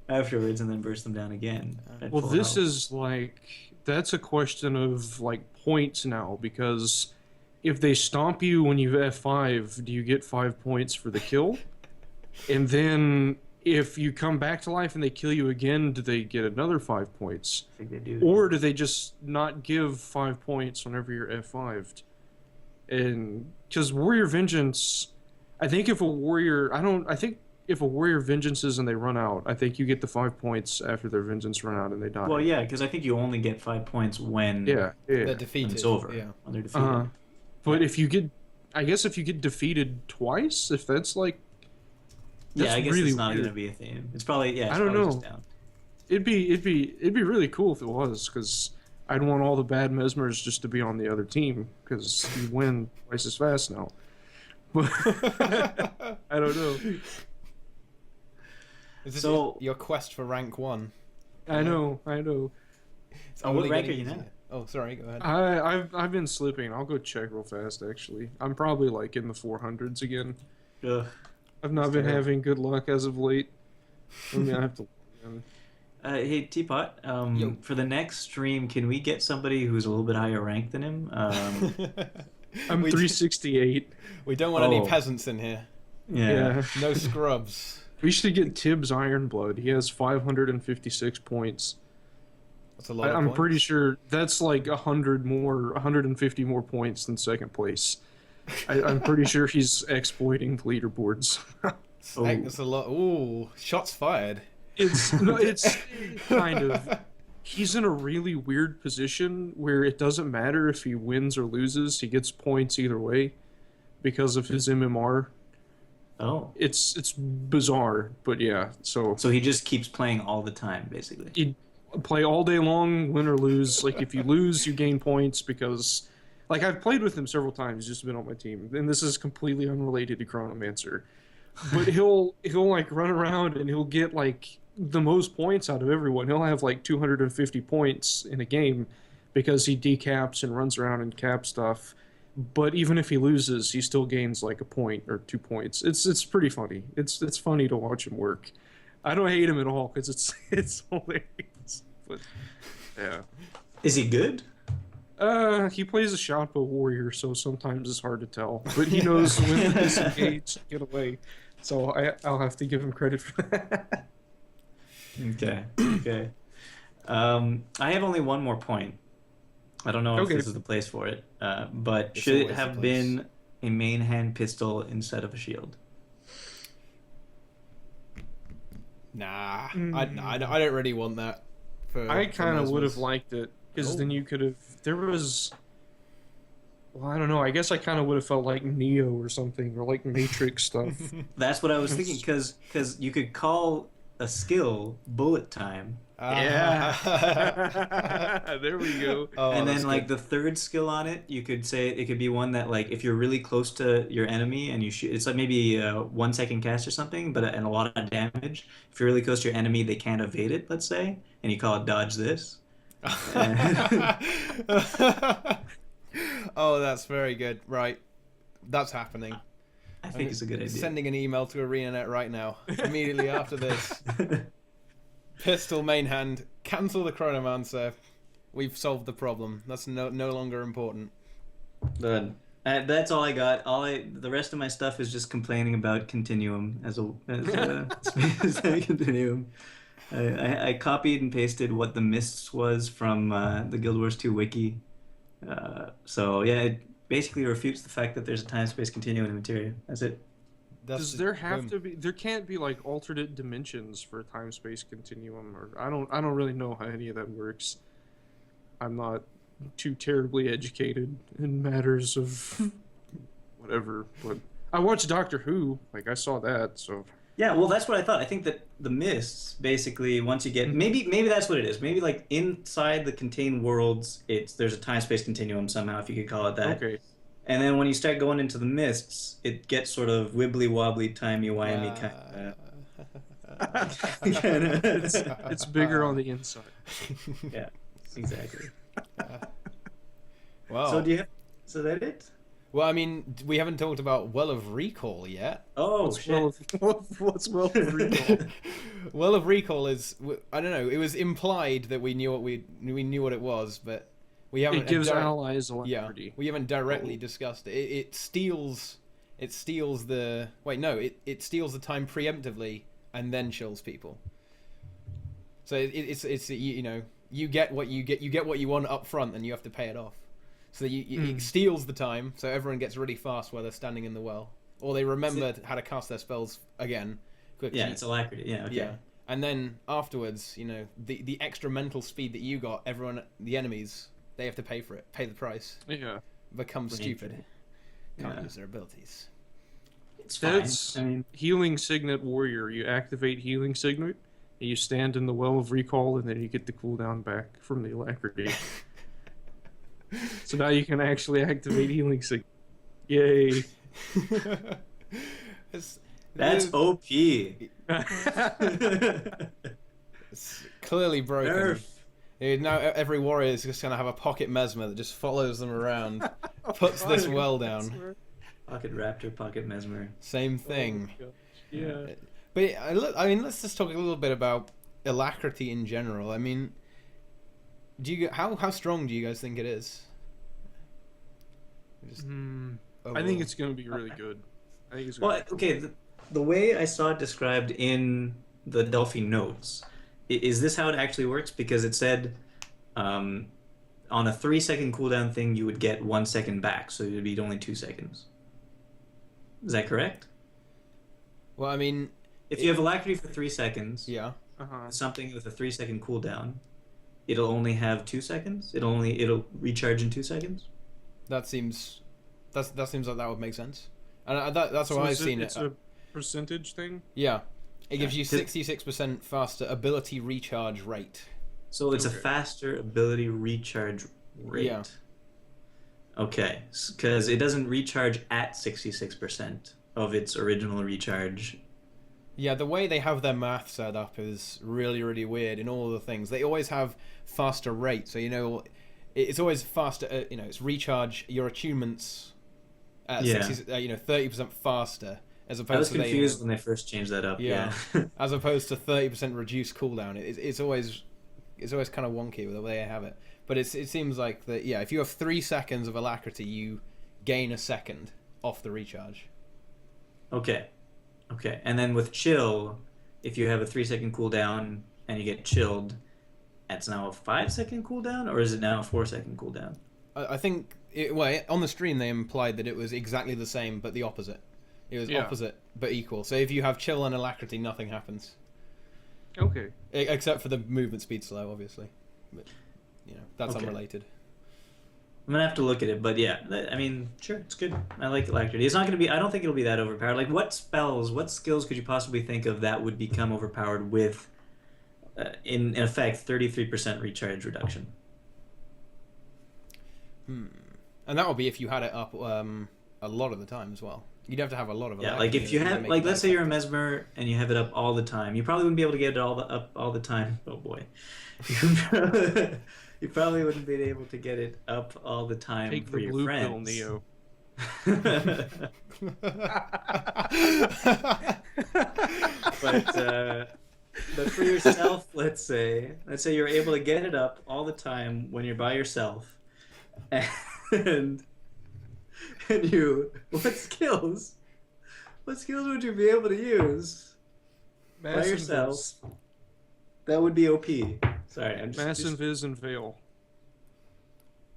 afterwards and then burst them down again. Well, this is like... That's a question of, like, points now, because if they stomp you when you F5, do you get 5 points for the kill? And then if you come back to life and they kill you again, do they get another 5 points? I think they do. Or do they just not give 5 points whenever you're F5'd? And because Warrior Vengeance, I think if a warrior vengeances and they run out, I think you get the 5 points after their vengeance run out and they die. Well, yeah, because I think you only get 5 points when they're defeated. When it's over. Yeah. When they're defeated. But if you get defeated twice, if that's like... I guess really it's not going to be a theme. It's probably, I don't know. Just down. it'd be really cool if it was, because I'd want all the bad mesmers just to be on the other team, because you win twice as fast now. But I don't know. Is this So- your quest for rank 1? I know. It's Oh, what only rank getting are you easier. now? Oh, sorry, go ahead. I've been slipping. I'll go check real fast. Actually, I'm probably like in the 400s again. Ugh. I've not been terrible. having good luck as of late. I mean, I have to. Hey, Teapot, Yo. for the next stream, can we get somebody who's a little bit higher ranked than him? I'm We- 368. We don't want any Oh. peasants in here. Yeah. No scrubs. We should get Tibbs Ironblood. He has 556 points. That's a lot of I'm points. pretty sure that's like 150 more points than second place. I'm pretty sure he's exploiting the leaderboards. That's a lot. Ooh, shots fired. It's kind of. He's in a really weird position where it doesn't matter if he wins or loses. He gets points either way because of his MMR. Oh. It's bizarre, but yeah. So So he just keeps playing all the time, basically. you play all day long, win or lose. Like if you lose, you gain points because, like, I've played with him several times. He's just been on my team, and this is completely unrelated to Chronomancer. But he'll like run around and he'll get like the most points out of everyone. He'll have like 250 points in a game because he decaps and runs around and caps stuff. But even if he loses, he still gains like a point or 2 points. It's pretty funny. It's funny to watch him work. I don't hate him at all because it's hilarious. But yeah, Is he good? he plays a Shotbow warrior, so sometimes it's hard to tell. But he knows when to disengage, get away. So I'll have to give him credit for that. Okay. Okay. I have only one more point. I don't know if Okay. this is the place for it, but It's should it always the have place. been a main hand pistol instead of a shield? Nah, I don't really want that. I kind of would have Mesmers. liked it because Oh. then you could have. There was. Well, I don't know. I guess I kind of would have felt like Neo or something, or like Matrix stuff. That's what I was thinking, because you could call a skill bullet time, Yeah. There we go. Oh, and that's then like good. the third skill on it, you could say it could be one that like if you're really close to your enemy and you shoot, it's like maybe a 1 second cast or something, but and a lot of damage. If you're really close to your enemy, they can't evade it. Let's say, and you call it dodge this. Oh, that's very good. Right, that's happening. I think it's a good idea. Sending an email to ArenaNet right now. Immediately after this. Pistol main hand. Cancel the Chronomancer. We've solved the problem. That's no longer important. But that's all I got. The rest of my stuff is just complaining about continuum as a continuum. I copied and pasted what the mists was from the Guild Wars 2 wiki. So yeah, it basically refutes the fact that there's a time-space continuum in materia. That's it. Does there have to be? There can't be like alternate dimensions for time-space continuum, or I don't really know how any of that works. I'm not too terribly educated in matters of whatever, but I watched Doctor Who. Like I saw that, so Yeah, well, that's what I thought. I think that the mists basically, once you get maybe that's what it is. Maybe like inside the contained worlds, there's a time-space continuum somehow, if you could call it that. okay. And then when you start going into the mists, it gets sort of wibbly wobbly, timey wimey kind of. It's bigger on the inside. Yeah, exactly. Wow. So do you have? So that it? Well, I mean, we haven't talked about Well of Recall yet. Oh What's shit! what's well recall? Well of Recall is, I don't know. It was implied that we knew what it was, but we haven't. It gives direct- allies Yeah, alacrity. we haven't directly discussed it. It steals. It steals the. Wait, no. It steals the time preemptively and then chills people. So it's you know, you get what you get. You get what you want up front, and you have to pay it off. So it steals the time, so everyone gets really fast while they're standing in the well, or they remember how to cast their spells again quickly. Yeah, it's alacrity. Yeah, okay. Yeah, and then afterwards, you know, the extra mental speed that you got, the enemies, they have to pay for it, pay the price, Yeah. become stupid, can't Yeah. use their abilities. It's fine. That's I mean, Healing Signet Warrior. You activate Healing Signet, and you stand in the well of recall, and then you get the cooldown back from the alacrity. So now you can actually activate healing signal. Yay! That's OP. It's clearly broken. Nerf. Dude, now every warrior is just gonna have a pocket mesmer that just follows them around, puts this well down. Pocket raptor, pocket mesmer. Same thing. Oh, yeah. But I mean, let's just talk a little bit about alacrity in general. I mean, how strong do you guys think it is? I think it's going to be really good. I think it's Well, okay, the way I saw it described in the Delphi notes, is this how it actually works? Because it said on a 3-second cooldown thing, you would get 1 second back, so it would be only 2 seconds. Is that correct? Well, I mean, if you have alacrity for 3 seconds, yeah, something with a 3-second cooldown, it'll only have 2 seconds. It'll recharge in 2 seconds. That seems like that would make sense, and that's how I've seen it. It's a percentage thing. Yeah, it gives you 66% faster ability recharge rate. So it's a faster ability recharge rate. Yeah. Okay, because it doesn't recharge at 66% of its original recharge. Yeah, the way they have their math set up is really, really weird in all the things. They always have faster rate, so it's always faster. It's recharge your attunements at 30% faster, as opposed to. I was confused when they first changed that up. Yeah, as opposed to 30% reduced cooldown. It's always kind of wonky with the way they have it. But it seems like that. Yeah, if you have 3 seconds of alacrity, you gain a second off the recharge. Okay, and then with chill, if you have a 3-second cooldown and you get chilled, that's now a 5-second cooldown, or is it now a 4-second cooldown? I think on the stream they implied that it was exactly the same but the opposite. It was opposite but equal. So if you have chill and alacrity, nothing happens. Okay. Except for the movement speed slow, obviously. But that's unrelated. I'm gonna have to look at it, but yeah, I mean, sure, it's good. I like alacrity. It's not gonna be. I don't think it'll be that overpowered. Like, what skills could you possibly think of that would become overpowered with, in effect, 33% recharge reduction? And that would be if you had it up a lot of the time as well. You'd have to have a lot of alacrity. Like if you have, like, let's say you're a mesmer and you have it up all the time, you probably wouldn't be able to get it up all the time. Oh boy. You probably wouldn't be able to get it up all the time for your friends. Take the blue pill, Neo. But for yourself, let's say you're able to get it up all the time when you're by yourself, and what skills would you be able to use by yourself? That would be OP. Sorry, I'm just... Mass Invis and Veil.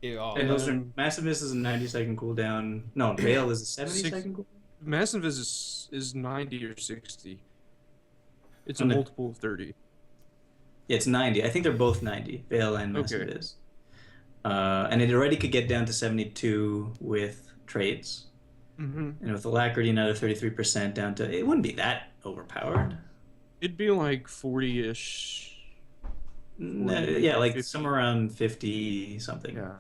And those are... Mass Invis is a 90-second cooldown. No, Veil is a 70-second cooldown? Mass Invis is 90 or 60. It's a multiple of 30. Yeah, it's 90. I think they're both 90, Veil and Mass Invis. And it already could get down to 72 with traits. And with Alacrity, another 33% down to... It wouldn't be that overpowered. It'd be like 40-ish. Yeah, like 50. Somewhere around 50 something. Yeah.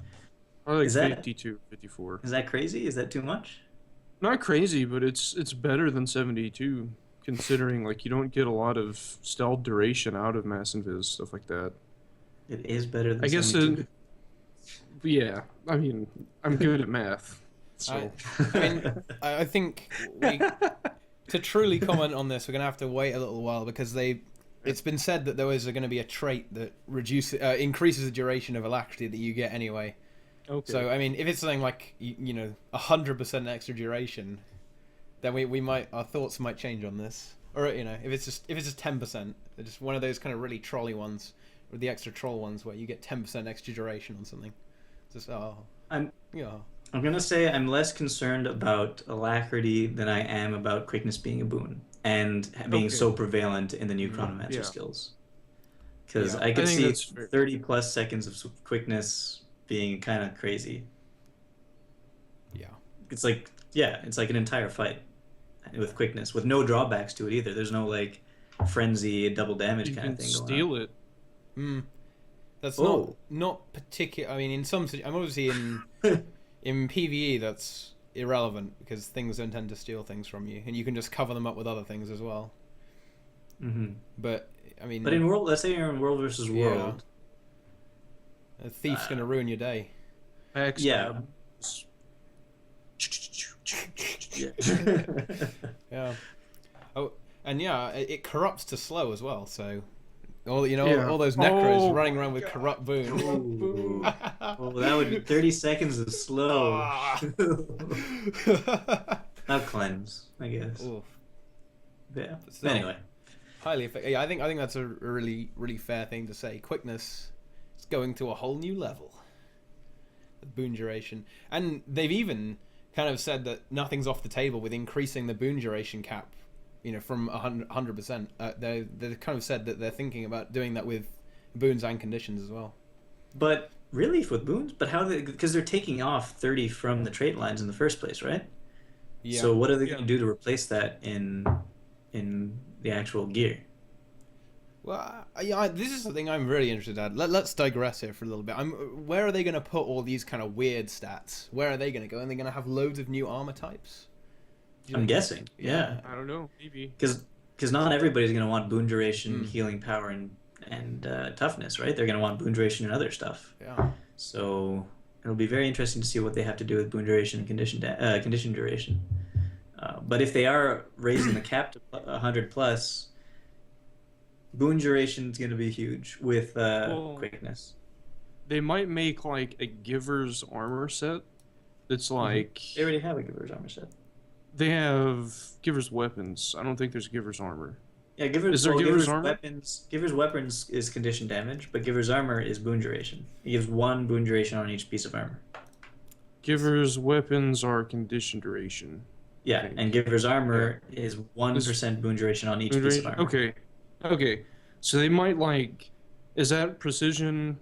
Or like 52, 54. Is that crazy? Is that too much? Not crazy, but it's better than 72, considering like you don't get a lot of stealth duration out of Mass Invis, stuff like that. It is better than 72. Yeah, I mean, I'm good at math. So. I think to truly comment on this, we're going to have to wait a little while because it's been said that there is going to be a trait that increases the duration of alacrity that you get anyway. Okay. So I mean, if it's something like 100% extra duration, then our thoughts might change on this. Or if it's just 10%, just one of those kind of really trolly ones, or the extra troll ones where you get 10% extra duration on something. Just I'm gonna say I'm less concerned about alacrity than I am about quickness being a boon and being so prevalent in the new Chronomancer skills. Because I could see 30+ seconds of quickness being kind of crazy. Yeah. It's like an entire fight with quickness with no drawbacks to it either. There's no like frenzy, double damage You kind can of thing going steal on. it. That's Oh. not particular. I mean, in some, I'm obviously in PvE that's irrelevant because things don't tend to steal things from you, and you can just cover them up with other things as well. Mm-hmm. But I mean, But in world, let's say you're in world versus world. a thief's gonna ruin your day. Backstab. Yeah. Yeah. Oh, and yeah, it corrupts to slow as well. So, all all those necros running around with corrupt boon. Ooh. Well, that would be 30 seconds of slow. Not cleanse, I guess. Oof. Yeah. Still, Anyway. highly effective. Yeah, I think that's a really fair thing to say. Quickness is going to a whole new level. With boon duration, and they've even kind of said that nothing's off the table with increasing the boon duration cap. From 100%. They kind of said that they're thinking about doing that with boons and conditions as well. But really, with boons? But how? Because they're taking off 30 from the trait lines in the first place, right? Yeah. So what are they going to do to replace that in the actual gear? Well, this is something I'm really interested in. Let's digress here for a little bit. Where are they going to put all these kind of weird stats? Where are they going to go? Are they going to have loads of new armor types? I'm guessing, yeah. I don't know, maybe. Because not everybody's going to want boon duration, healing power, and toughness, right? They're going to want boon duration and other stuff. Yeah. So it'll be very interesting to see what they have to do with boon duration and condition duration. But if they are raising the cap to 100 plus, boon duration is going to be huge with quickness. They might make like a giver's armor set. That's like They already have a giver's armor set. they have giver's weapons. I don't think there's giver's armor. Yeah, giver's armor? weapons. Giver's weapons is condition damage, but giver's armor is boon duration. It gives 1 boon duration on each piece of armor. Giver's weapons are condition duration. Yeah, and giver's armor is 1% boon duration on each piece of armor. Okay. So they might like, is that precision,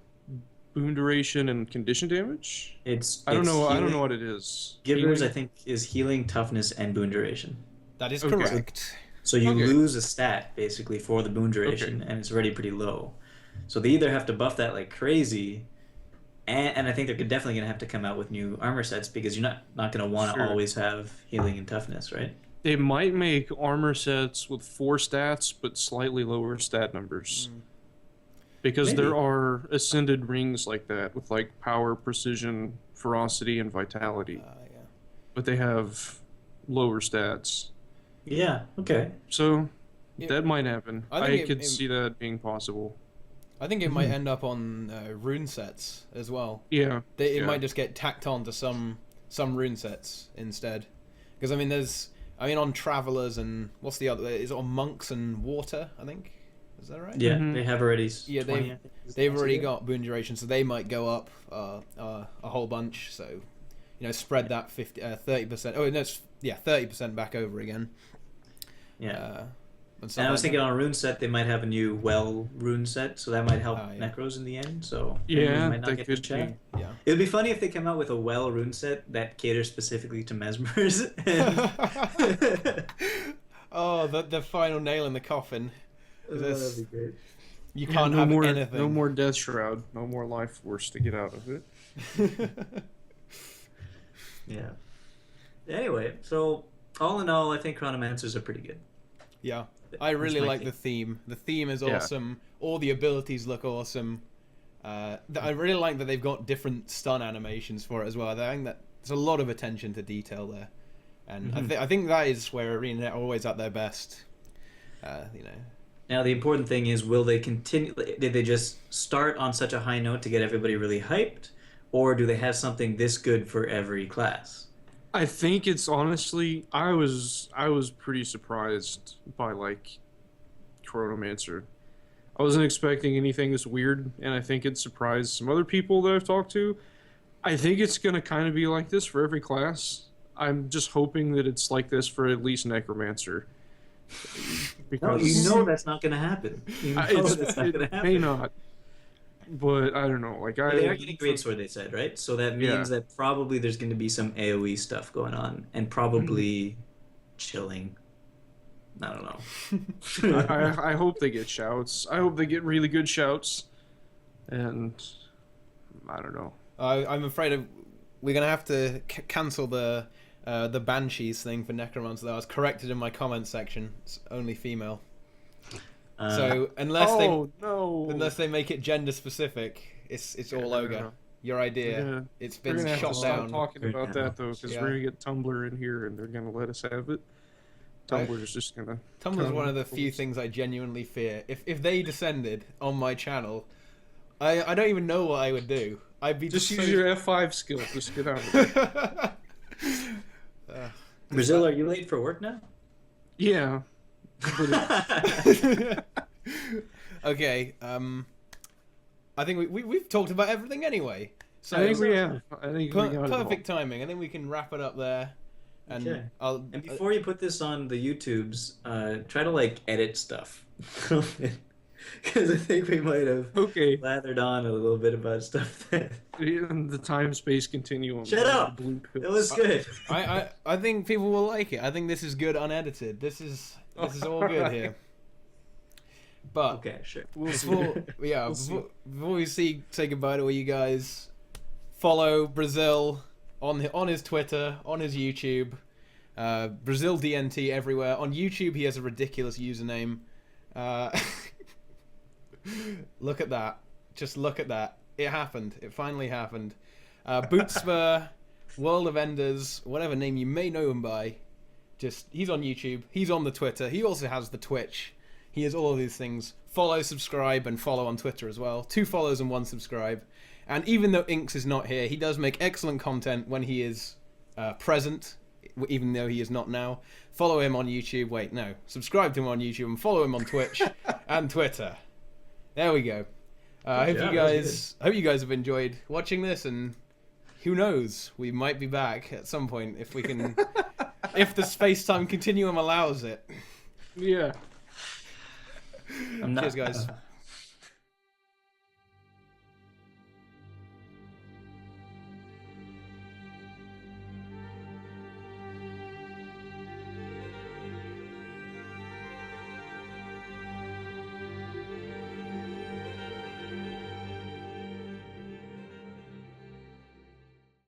boon duration, and condition damage? I don't know what it is. Giver's, Healing? I think, is healing, toughness, and boon duration. That is Okay. correct. So you lose a stat basically for the boon duration, and it's already pretty low. So they either have to buff that like crazy, and I think they're definitely going to have to come out with new armor sets because you're not going to want to always have healing and toughness, right? They might make armor sets with 4 stats but slightly lower stat numbers. Because Maybe. there are ascended rings like that with like power, precision, ferocity, and vitality. Yeah. But they have lower stats. Yeah. Okay. So Yeah. that might happen. I I think could see that being possible. I think it might end up on rune sets as well. Yeah. It might just get tacked on to some rune sets instead. Because on travelers and what's the other? Is it on monks and water? I think. Is that right? Yeah, they have already. Yeah, 20, they've already got boon duration, so they might go up a whole bunch. So, spread that 30%. Oh no, 30% back over again. Yeah. And I was thinking on a rune set, they might have a new well rune set, so that might help yeah. necros in the end. So Yeah, might not that get could to chat. be. Yeah. It would be funny if they come out with a well rune set that caters specifically to mesmers. Oh, the final nail in the coffin. That'd be great. You can't have anything. No more death shroud. No more life force to get out of it. Yeah. Anyway, so all in all, I think Chronomancers are pretty good. Yeah. I really my like take. the theme. The theme is awesome. All the abilities look awesome. I really like that they've got different stun animations for it as well. I think that there's a lot of attention to detail there, and I think that is where ArenaNet are always at their best. Now the important thing is, will they continue? Did they just start on such a high note to get everybody really hyped, or do they have something this good for every class? I think it's honestly, I was pretty surprised by like Chronomancer. I wasn't expecting anything this weird, and I think it surprised some other people that I've talked to. I think it's gonna kind of be like this for every class. I'm just hoping that it's like this for at least Necromancer. Because that's not going to happen. You know that's not going to happen. May not, but I don't know. Like But they are getting greatsword, they said, right? So that means that probably there's going to be some AOE stuff going on, and probably chilling. I don't know. I hope they get shouts. I hope they get really good shouts. And I don't know. I'm afraid we're gonna have to cancel the Banshees thing for Necromancer. Though I was corrected in my comments section. It's only female. So unless they make it gender specific, it's all ogre. No. Your idea. It's been We're gonna have to shot stop down. talking about that though, because we're gonna get Tumblr in here and they're gonna let us have it. Tumblr's just gonna. Tumblr's one of the few things I genuinely fear. If they descended on my channel, I don't even know what I would do. I'd be just use your F5 skill. Just get out of it. Brazil, are you late for work now? Yeah. Okay. I think we've talked about everything anyway. So I think we have. I think we got it all. Perfect timing. I think we can wrap it up there. And Okay. And before you put this on the YouTubes, try to like edit stuff. Because I think we might have lathered on a little bit about stuff that... The time-space continuum. Shut up! It was good. I think people will like it. I think this is good unedited. This is all good here. But okay, sure. Before we say goodbye to all you guys, follow Brazil on his Twitter, on his YouTube, Brazil DNT everywhere. On YouTube, he has a ridiculous username. Look at that. Just look at that. It happened. It finally happened. Bootspur, World of Enders, whatever name you may know him by. He's on YouTube. He's on the Twitter. He also has the Twitch. He has all of these things. Follow, subscribe, and follow on Twitter as well. 2 follows and 1 subscribe. And even though Inks is not here, he does make excellent content when he is present, even though he is not now. Follow him on YouTube. Wait, no. Subscribe to him on YouTube and follow him on Twitch and Twitter. There we go. I hope you guys have enjoyed watching this, and who knows, we might be back at some point if we can, if the space-time continuum allows it. Yeah. I'm not, Cheers, guys.